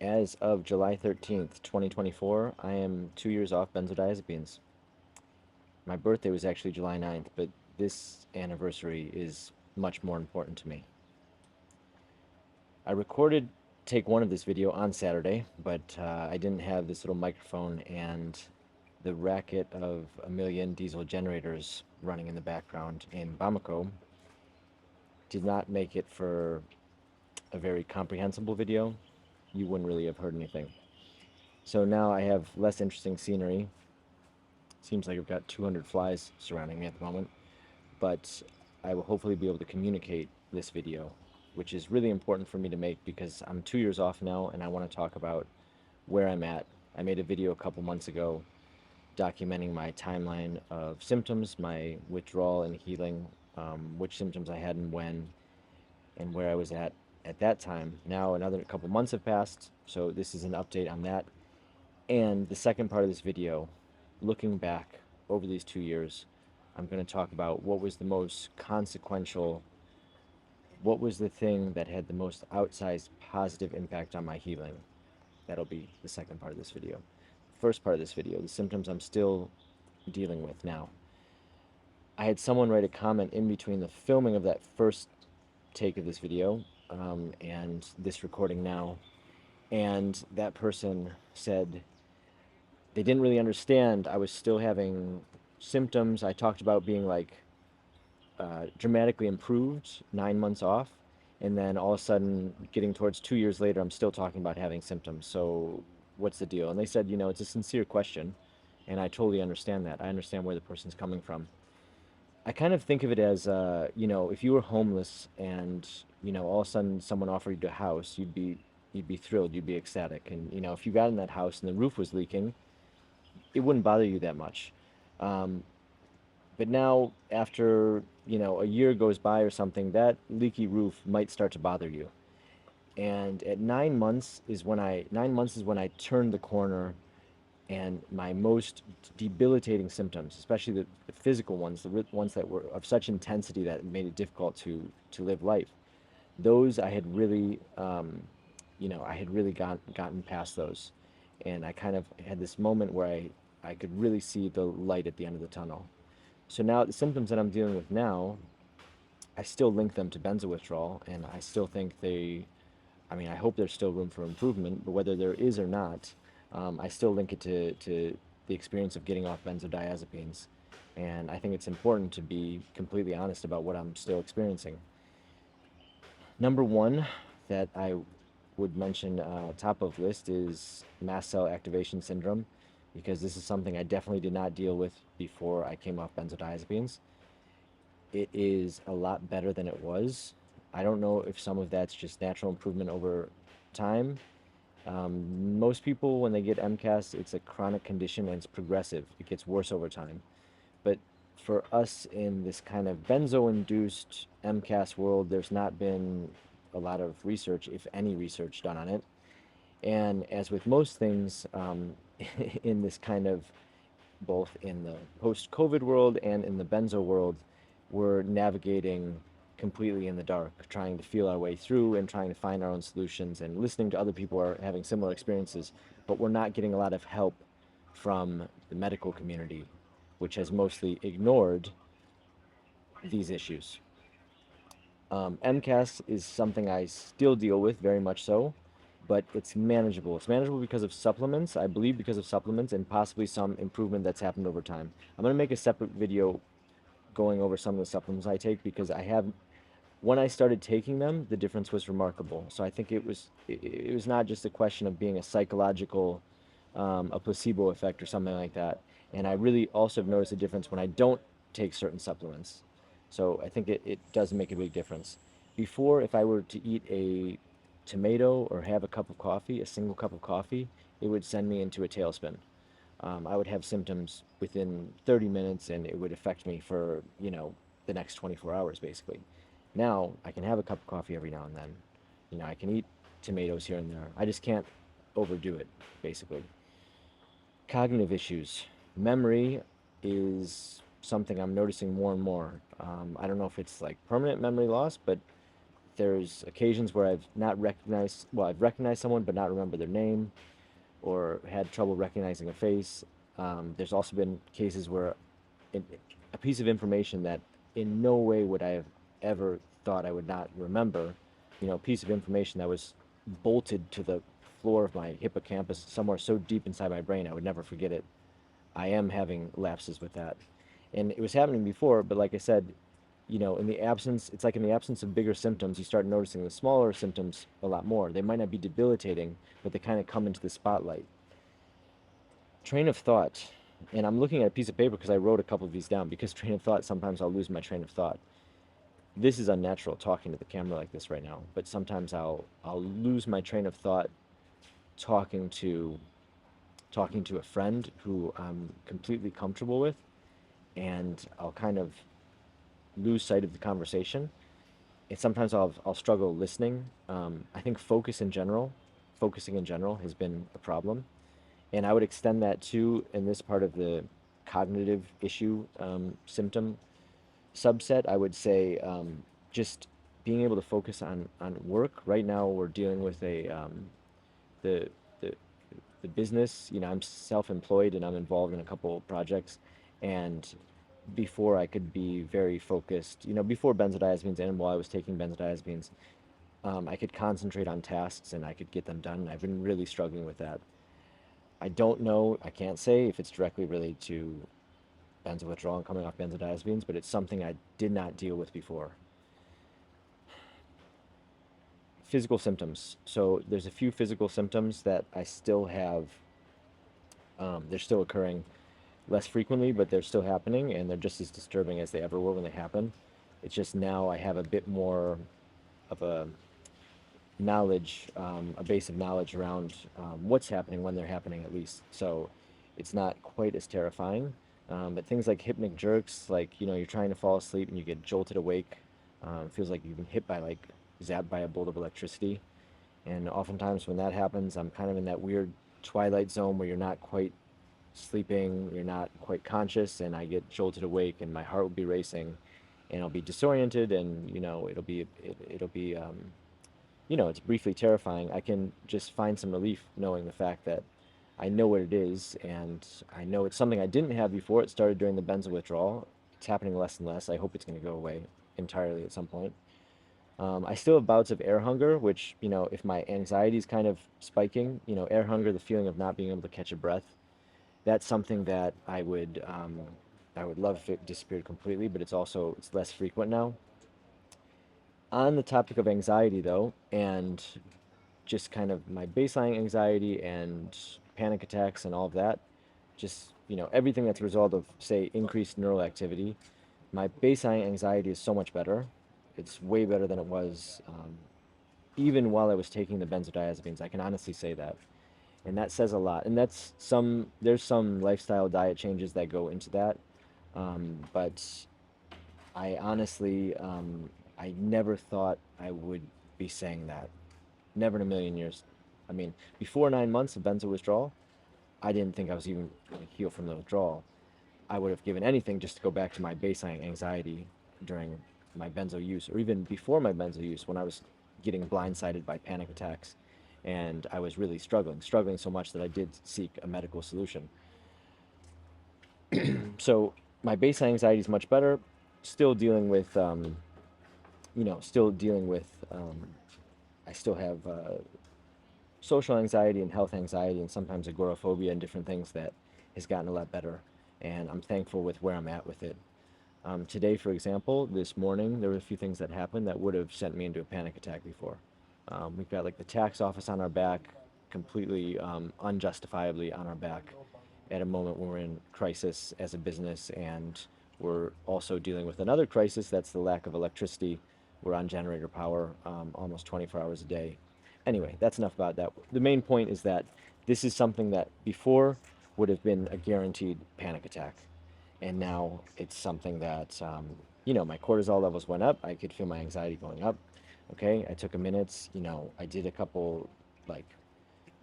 As of July 13th, 2024, I am 2 years off benzodiazepines. My birthday was actually July 9th, but this anniversary is much more important to me. I recorded take one of this video on Saturday, but I didn't have this little microphone and the racket of a million diesel generators running in the background in Bamako did not make it for a very comprehensible video. You wouldn't really have heard anything. So now I have less interesting scenery. Seems like I've got 200 flies surrounding me at the moment, but I will hopefully be able to communicate this video, which is really important for me to make because I'm 2 years off now and I want to talk about where I'm at. I made a video a couple months ago documenting my timeline of symptoms, my withdrawal and healing, which symptoms I had and when, and where I was at that time. Now another couple months have passed, so this is an update on that. And the second part of this video, looking back over these 2 years, I'm going to talk about what was the most consequential, what was the thing that had the most outsized positive impact on my healing. That'll be the second part of this video. First part of this video, the symptoms I'm still dealing with now. I had someone write a comment in between the filming of that first take of this video and this recording now, and that person said they didn't really understand I was still having symptoms. I talked about being like dramatically improved 9 months off, and then all of a sudden, getting towards 2 years later, I'm still talking about having symptoms. So what's the deal? And they said, it's a sincere question, and I totally understand that. I understand where the person's coming from. I kind of think of it as, if you were homeless and all of a sudden someone offered you a house, you'd be thrilled, you'd be ecstatic, and if you got in that house and the roof was leaking, it wouldn't bother you that much. Um, but now, after a year goes by or something, that leaky roof might start to bother you. And at 9 months is when I turned the corner, and my most debilitating symptoms, especially the physical ones, the ones that were of such intensity that it made it difficult to live life. Those I had really, gotten past those, and I kind of had this moment where I could really see the light at the end of the tunnel. So now the symptoms that I'm dealing with now, I still link them to benzo withdrawal, and I still think I hope there's still room for improvement, but whether there is or not, I still link it to the experience of getting off benzodiazepines. And I think it's important to be completely honest about what I'm still experiencing. Number one that I would mention top of list is mast cell activation syndrome, because this is something I definitely did not deal with before I came off benzodiazepines. It is a lot better than it was. I don't know if some of that's just natural improvement over time. Most people, when they get MCAS, it's a chronic condition and it's progressive. It gets worse over time. But for us in this kind of benzo-induced MCAS world, there's not been a lot of research, if any research, done on it. And as with most things in this kind of, both in the post-COVID world and in the benzo world, we're navigating completely in the dark, trying to feel our way through and trying to find our own solutions and listening to other people who are having similar experiences. But we're not getting a lot of help from the medical community, which has mostly ignored these issues. MCAS is something I still deal with, very much so, but it's manageable. It's manageable because of supplements, I believe because of supplements, and possibly some improvement that's happened over time. I'm going to make a separate video going over some of the supplements I take, because when I started taking them, the difference was remarkable. So I think it was not just a question of being a psychological, a placebo effect or something like that. And I really also have noticed a difference when I don't take certain supplements. So I think it does make a big difference. Before, if I were to eat a tomato or have a cup of coffee, a single cup of coffee, it would send me into a tailspin. I would have symptoms within 30 minutes, and it would affect me for, the next 24 hours, basically. Now, I can have a cup of coffee every now and then. I can eat tomatoes here and there. I just can't overdo it, basically. Cognitive issues. Memory is something I'm noticing more and more. I don't know if it's like permanent memory loss, but There's occasions where I've recognized someone but not remember their name, or had trouble recognizing a face. There's also been cases where it, a piece of information that in no way would I have ever thought I would not remember, a piece of information that was bolted to the floor of my hippocampus somewhere so deep inside my brain I would never forget it. I am having lapses with that. And it was happening before, but like I said, it's like in the absence of bigger symptoms, you start noticing the smaller symptoms a lot more. They might not be debilitating, but they kind of come into the spotlight. Train of thought. And I'm looking at a piece of paper because I wrote a couple of these down, because train of thought, sometimes I'll lose my train of thought. This is unnatural talking to the camera like this right now, but sometimes I'll lose my train of thought talking to a friend who I'm completely comfortable with, and I'll kind of lose sight of the conversation. And sometimes I'll struggle listening. I think focusing in general has been a problem, and I would extend that too in this part of the cognitive issue symptom subset. I would say just being able to focus on work. Right now, we're dealing with the the the business. I'm self-employed and I'm involved in a couple projects, and before I could be very focused, before benzodiazepines and while I was taking benzodiazepines, I could concentrate on tasks and I could get them done. I've been really struggling with that. I don't know, I can't say if it's directly related to benzo withdrawal and coming off benzodiazepines, but it's something I did not deal with before. Physical symptoms. So there's a few physical symptoms that I still have. They're still occurring less frequently, but they're still happening, and they're just as disturbing as they ever were when they happen. It's just now I have a bit more of a a base of knowledge around what's happening when they're happening, at least. So it's not quite as terrifying. But things like hypnic jerks, like, you're trying to fall asleep and you get jolted awake. It feels like you've been hit by, like, zapped by a bolt of electricity. And oftentimes when that happens, I'm kind of in that weird twilight zone where you're not quite sleeping, you're not quite conscious, and I get jolted awake and my heart will be racing and I'll be disoriented, and it'll be it's briefly terrifying. I can just find some relief knowing the fact that I know what it is, and I know it's something I didn't have before. It started during the benzo withdrawal. It's happening less and less. I hope it's going to go away entirely at some point. I still have bouts of air hunger, which, if my anxiety is kind of spiking, air hunger, the feeling of not being able to catch a breath, that's something that I would love if it disappeared completely, but it's less frequent now. On the topic of anxiety, though, and just kind of my baseline anxiety and panic attacks and all of that, just, everything that's a result of, say, increased neural activity, my baseline anxiety is so much better. It's way better than it was even while I was taking the benzodiazepines. I can honestly say that. And that says a lot. And there's some lifestyle diet changes that go into that. But I honestly, I never thought I would be saying that. Never in a million years. I mean, before 9 months of benzo withdrawal, I didn't think I was even going to heal from the withdrawal. I would have given anything just to go back to my baseline anxiety during my benzo use, or even before my benzo use, when I was getting blindsided by panic attacks and I was really struggling so much that I did seek a medical solution. So my baseline anxiety is much better. Still dealing with, still dealing with, I still have social anxiety and health anxiety and sometimes agoraphobia and different things that has gotten a lot better. And I'm thankful with where I'm at with it. Today, for example, this morning, there were a few things that happened that would have sent me into a panic attack before. We've got like the tax office on our back, completely unjustifiably on our back at a moment when we're in crisis as a business, and we're also dealing with another crisis, that's the lack of electricity. We're on generator power almost 24 hours a day. Anyway, that's enough about that. The main point is that this is something that before would have been a guaranteed panic attack. And now it's something that, my cortisol levels went up. I could feel my anxiety going up. Okay, I took a minute, I did a couple, like,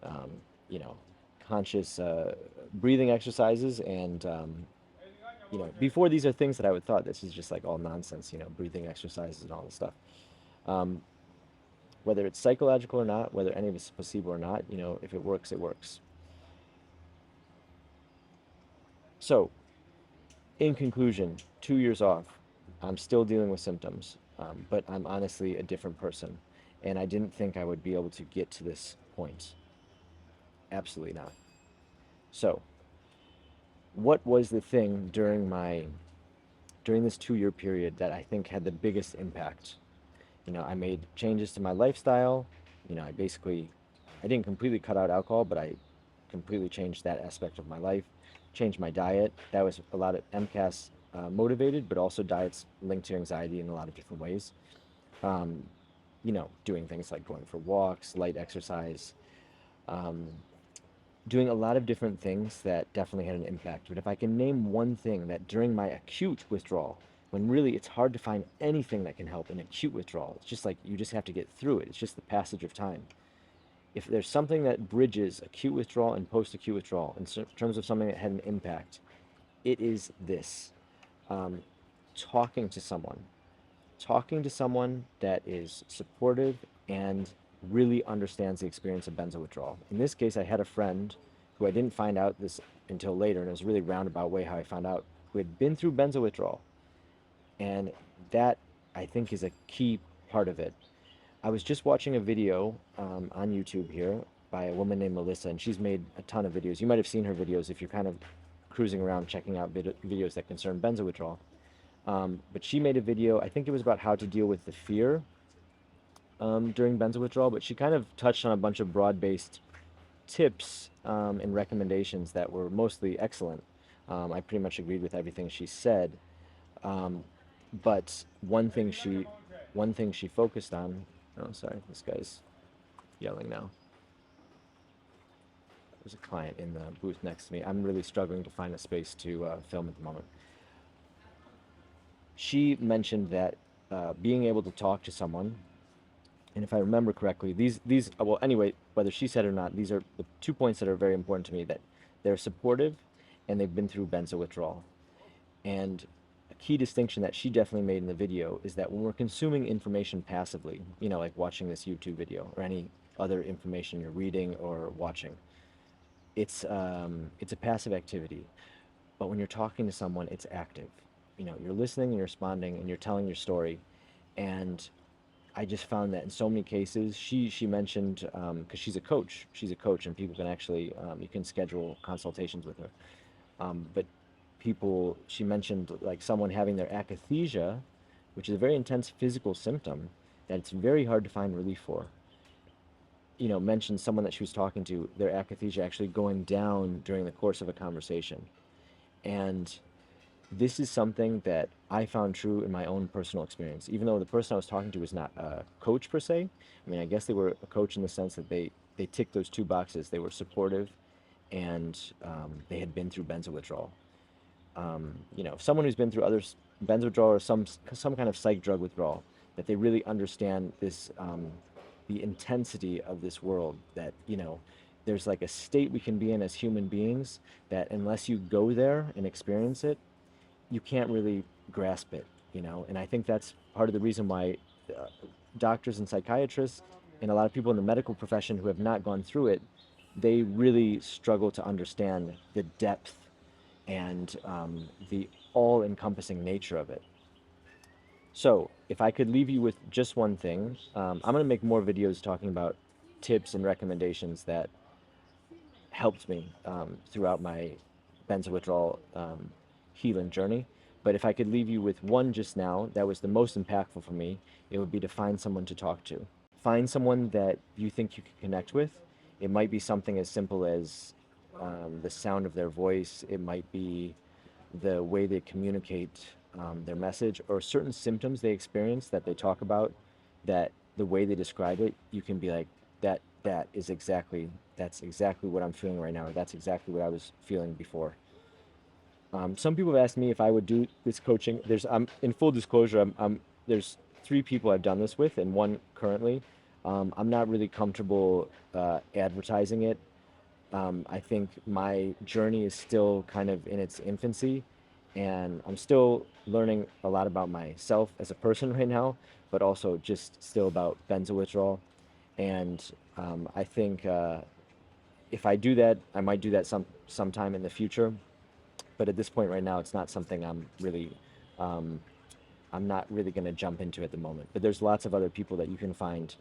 um, you know, conscious breathing exercises. And, before, these are things that I would thought this is just like all nonsense, breathing exercises and all this stuff. whether it's psychological or not, whether any of it's placebo or not, if it works, it works. So, in conclusion, 2 years off, I'm still dealing with symptoms, but I'm honestly a different person. And I didn't think I would be able to get to this point. Absolutely not. So, what was the thing during this 2 year period that I think had the biggest impact? I made changes to my lifestyle. I didn't completely cut out alcohol, but I completely changed that aspect of my life, changed my diet. That was a lot of MCAS motivated, but also diets linked to anxiety in a lot of different ways. Um, doing things like going for walks, light exercise, um, doing a lot of different things that definitely had an impact. But if I can name one thing that during my acute withdrawal, when really it's hard to find anything that can help in acute withdrawal, it's just like you just have to get through it. It's just the passage of time. If there's something that bridges acute withdrawal and post-acute withdrawal in terms of something that had an impact, it is this. Um, talking to someone, talking to someone that is supportive and really understands the experience of benzo withdrawal. In this case, I had a friend who I didn't find out this until later, and it was a really roundabout way how I found out, who had been through benzo withdrawal. And that, I think, is a key part of it. I was just watching a video on YouTube here by a woman named Melissa, and she's made a ton of videos. You might have seen her videos if you're kind of cruising around checking out videos that concern benzo withdrawal. But she made a video, I think it was about how to deal with the fear during benzo withdrawal, but she kind of touched on a bunch of broad-based tips and recommendations that were mostly excellent. I pretty much agreed with everything she said, um, but one thing she focused on. Oh, sorry, this guy's yelling now. There's a client in the booth next to me. I'm really struggling to find a space to film at the moment. She mentioned that being able to talk to someone, and if I remember correctly, these well, anyway, whether she said it or not, these are the 2 points that are very important to me, that they're supportive and they've been through benzo withdrawal. And a key distinction that she definitely made in the video is that when we're consuming information passively, like watching this YouTube video or any other information you're reading or watching, it's a passive activity. But when you're talking to someone, it's active. You're listening and you're responding and you're telling your story. And I just found that in so many cases, she mentioned, because she's a coach, and people can actually, you can schedule consultations with her. But she mentioned like someone having their akathisia, which is a very intense physical symptom that it's very hard to find relief for. Mentioned someone that she was talking to, their akathisia actually going down during the course of a conversation. And this is something that I found true in my own personal experience. Even though the person I was talking to was not a coach per se, I mean, I guess they were a coach in the sense that they ticked those two boxes. They were supportive, and they had been through benzo withdrawal. Someone who's been through other benzo withdrawal or some kind of psych drug withdrawal, that they really understand this, the intensity of this world. That there's like a state we can be in as human beings that unless you go there and experience it, you can't really grasp it. And I think that's part of the reason why doctors and psychiatrists and a lot of people in the medical profession who have not gone through it, they really struggle to understand the depth and the all-encompassing nature of it. So if I could leave you with just one thing, I'm going to make more videos talking about tips and recommendations that helped me throughout my benzo withdrawal healing journey. But if I could leave you with one just now that was the most impactful for me, it would be to find someone to talk to. Find someone that you think you can connect with. It might be something as simple as the sound of their voice. It might be the way they communicate their message, or certain symptoms they experience that they talk about, that the way they describe it, you can be like, that's exactly what I'm feeling right now, or that's exactly what I was feeling before. Some people have asked me if I would do this coaching. In full disclosure, there's 3 people I've done this with, and one currently. I'm not really comfortable advertising it. I think my journey is still kind of in its infancy, and I'm still learning a lot about myself as a person right now, but also just still about benzo withdrawal. And I think if I do that, I might do that sometime in the future. But at this point right now, it's not something um, I'm not really going to jump into at the moment. But there's lots of other people that you can find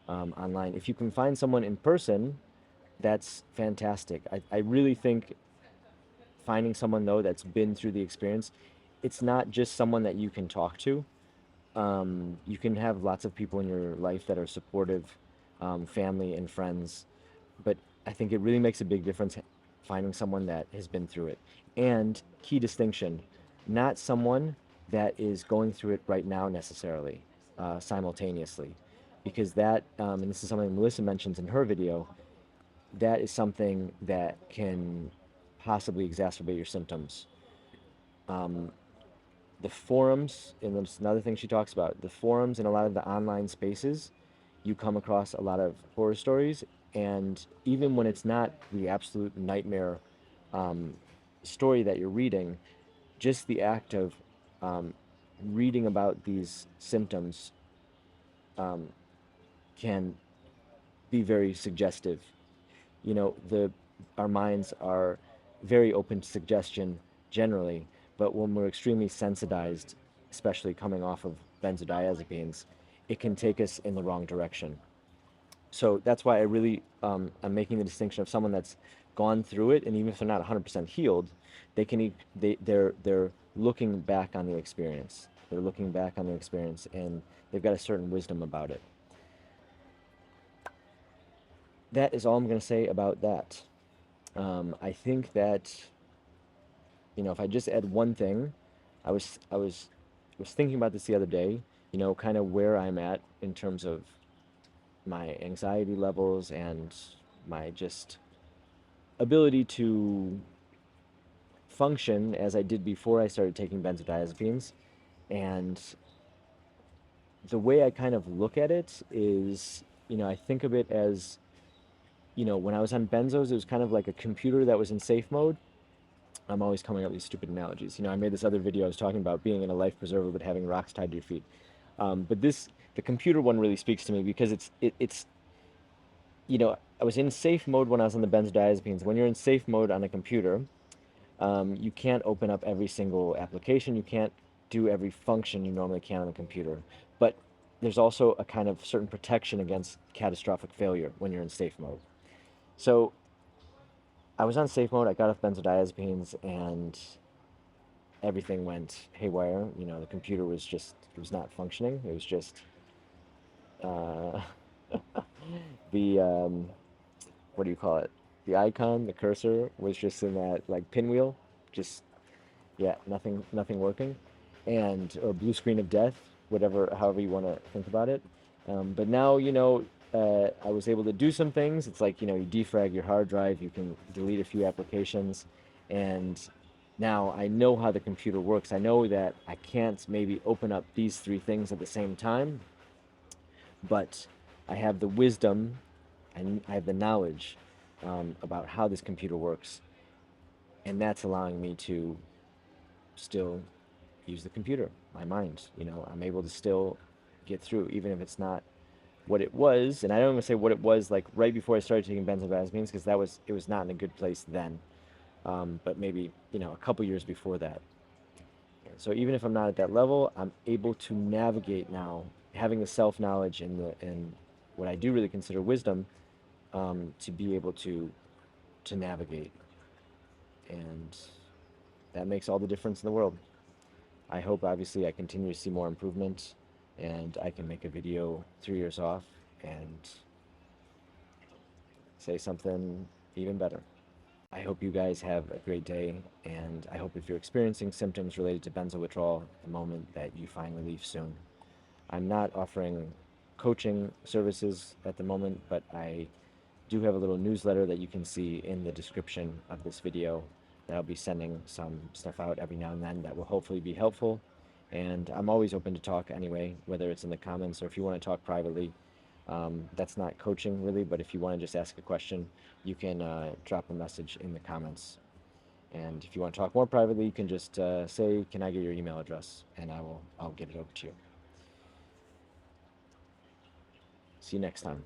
online. If you can find someone in person, that's fantastic. I really think finding someone though that's been through the experience, it's not just someone that you can talk to. You can have lots of people in your life that are supportive, family and friends, but I think it really makes a big difference finding someone that has been through it. And key distinction, not someone that is going through it right now necessarily, simultaneously, because that, and this is something Melissa mentions in her video, that is something that can possibly exacerbate your symptoms. Um, the forums, and that's another thing she talks about, the forums and a lot of the online spaces, you come across a lot of horror stories. And even when it's not the absolute nightmare um, story that you're reading, just the act of um, reading about these symptoms um, can be very suggestive. You know, our minds are very open to suggestion generally, but when we're extremely sensitized, especially coming off of benzodiazepines, it can take us in the wrong direction. So that's why I really am making the distinction of someone that's gone through it, and even if they're not 100% healed, they're looking back on the experience. They're looking back on the experience, and they've got a certain wisdom about it. That is all I'm going to say about that. I think that, you know, if I just add one thing, I was thinking about this the other day, you know, kind of where I'm at in terms of my anxiety levels and my just ability to function as I did before I started taking benzodiazepines. And the way I kind of look at it is, you know, I think of it as, you know, when I was on benzos, it was kind of like a computer that was in safe mode. I'm always coming up with these stupid analogies. You know, I made this other video I was talking about being in a life preserver but having rocks tied to your feet. But the computer one really speaks to me because it's, you know, I was in safe mode when I was on the benzodiazepines. When you're in safe mode on a computer, you can't open up every single application. You can't do every function you normally can on the computer. But there's also a kind of certain protection against catastrophic failure when you're in safe mode. So I was on safe mode. I got off benzodiazepines, and everything went haywire. You know, the computer was just, it was not functioning. It was just uh, the what do you call it? The icon, the cursor was just in that like pinwheel, just yeah, nothing working, and or blue screen of death, whatever, however you want to think about it. But now, you know, I was able to do some things. It's like, you know, you defrag your hard drive, you can delete a few applications, and now I know how the computer works. I know that I can't maybe open up these three things at the same time, but I have the wisdom and I have the knowledge about how this computer works, and that's allowing me to still use the computer, my mind. You know, I'm able to still get through, even if it's not what it was. And I don't even say what it was like right before I started taking benzodiazepines, because it was not in a good place then. But maybe, you know, a couple years before that. So even if I'm not at that level, I'm able to navigate now, having the self knowledge and what I do really consider wisdom, to be able to navigate, and that makes all the difference in the world. I hope obviously I continue to see more improvement, and I can make a video 3 years off and say something even better. I hope you guys have a great day, and I hope if you're experiencing symptoms related to benzo withdrawal at the moment that you find relief soon. I'm not offering coaching services at the moment, but I do have a little newsletter that you can see in the description of this video that I'll be sending some stuff out every now and then that will hopefully be helpful. And I'm always open to talk anyway, whether it's in the comments or if you want to talk privately. That's not coaching really, but if you want to just ask a question, you can drop a message in the comments. And if you want to talk more privately, you can just say, "Can I get your email address?" And I'll get it over to you. See you next time.